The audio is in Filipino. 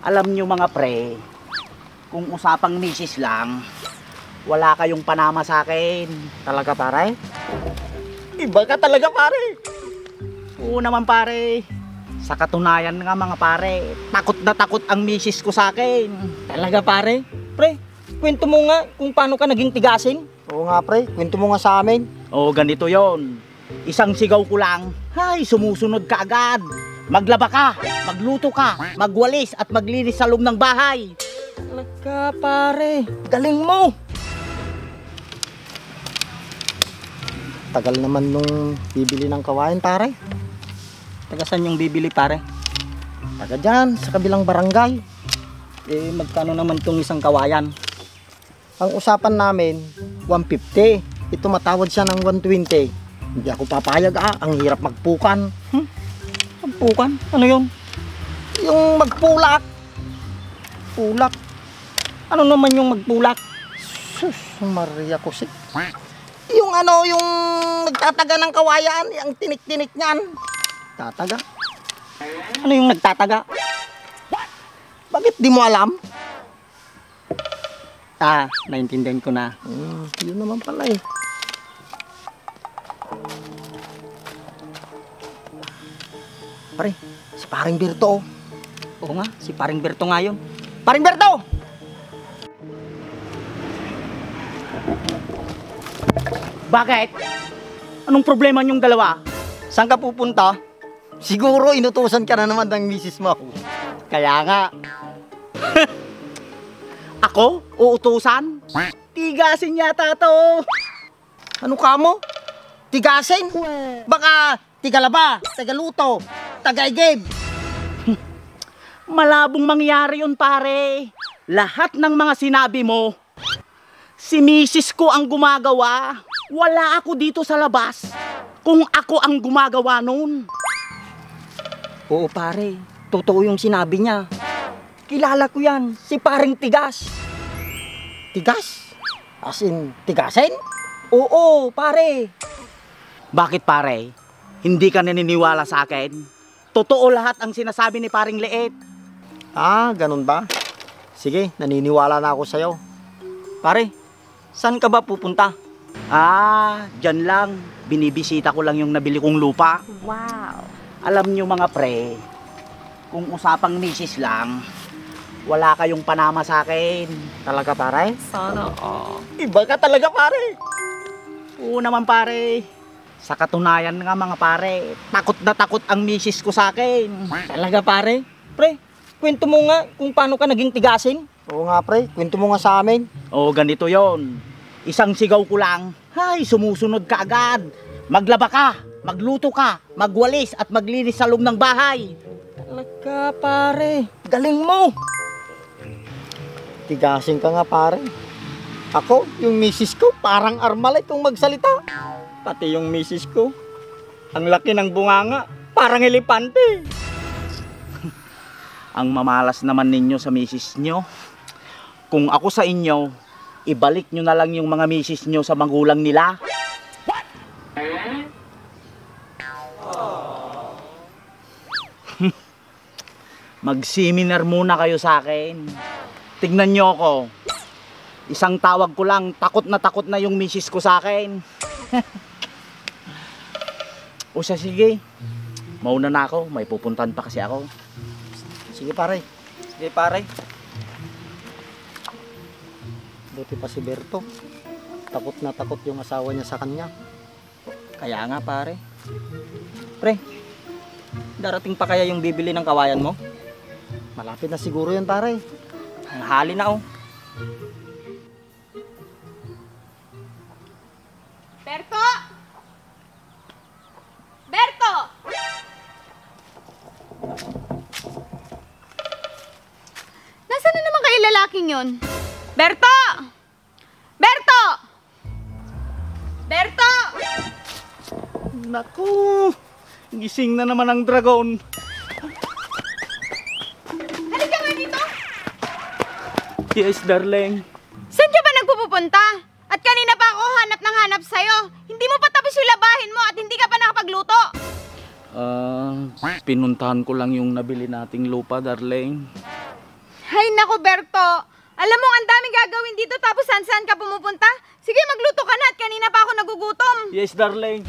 Alam nyo mga pre, kung usapang misis lang, wala kayong panama sa akin. Talaga pare? Iba ka talaga pare. Oo naman pare. Sa katunayan nga mga pare, takot na takot ang misis ko sa akin. Talaga pare? Pre, kwento mo nga kung paano ka naging tigasing. Oo nga pre, kwento mo nga sa amin. Oo, ganito yon. Isang sigaw ko lang, ay sumusunod ka agad. Maglaba ka, magluto ka, magwalis at maglinis sa loob ng bahay. Talaga pare, galing mo. Tagal naman nung bibili ng kawain pare. Taga saan yung bibili pare? Taga dyan, sa kabilang barangay. Eh magkano naman tong isang kawayan? Ang usapan namin, 150. Ito matawad siya ng 120. Hindi ako papayag ang hirap magpukan. Magpukan? Ano yun? Yung magpulak. Pulak? Ano naman yung magpulak? Sus, Maria Jose. Yung ano, yung nagtataga ng kawayan, yung tinik-tinik niyan. Tataga? Ano yung nagtataga? Bakit di mo alam? Naintindihan ko na. Yun naman pala eh. Pare, si Paring Berto. Oo nga, si Paring Berto nga yun. Paring Berto! Bakit? Anong problema niyong dalawa? Saan ka pupunta? Siguro inutusan ka na naman ng misis mo. Kaya nga. Ako? Uutusan? Tigasin yata to. Ano ka mo? Tigasin? Baka tigalaba, tagaluto, tagaigib. Malabong mangyari yun pare. Lahat ng mga sinabi mo, si misis ko ang gumagawa. Wala ako dito sa labas kung ako ang gumagawa nun. Oo pare, totoo yung sinabi niya. Kilala ko yan, si Paring Tigas. Tigas? As in, tigasin? Oo pare. Bakit pare? Hindi ka naniniwala sa akin? Totoo lahat ang sinasabi ni Paring Liit. Ganun ba? Sige, naniniwala na ako sa'yo. Pare, saan ka ba pupunta? Dyan lang. Binibisita ko lang yung nabili kong lupa. Wow. Alam nyo mga pre, kung usapang misis lang, wala kayong panama sa akin. Talaga pare? Sana Iba ka talaga pare. Oo naman pare. Sa katunayan nga mga pare, takot na takot ang misis ko sa akin. Talaga pare? Pre, kwento mo nga kung paano ka naging tigasing. Oo nga pre, kwento mo nga sa amin. Oo, ganito yon. Isang sigaw ko lang, ay sumusunod ka agad. Maglaba ka, magluto ka, magwalis at maglinis sa loob ng bahay. Talaga pare, galing mo. Tigasing ka nga pare. Ako, yung misis ko, parang armalay kung magsalita. Pati yung misis ko, ang laki ng bunganga, parang elepante. Ang mamalas naman ninyo sa misis nyo. Kung ako sa inyo, ibalik nyo na lang yung mga misis nyo sa magulang nila. Mag-seminar muna kayo sa akin. Tignan nyo ako. Isang tawag ko lang, takot na yung misis ko sa akin. O siya, sige. Mauna na ako, may pupuntahan pa kasi ako. Sige pare. Sige pare. Buti pa si Berto. Takot na takot yung asawa niya sa kanya. Kaya nga pare. Pre, darating pa kaya yung bibili ng kawayan mo? Malapit na siguro yan pare. Ang hali na oh. Berto! Berto! Nasaan na naman kayo lalaking yun? Berto! Berto! Berto! Naku, gising na naman ang dragon. Halika nga dito! Yes, darling. Saan ka ba nagpupunta? At kanina pa ako hanap sa'yo. Hindi mo pa tapos yung labahin mo at hindi ka pa nakapagluto. Pinuntahan ko lang yung nabili nating lupa, darling. Hay nako, Berto. Alam mo, ang daming gagawin dito tapos saan ka pumupunta? Sige, magluto ka na at kanina pa ako nagugutom. Yes, darling.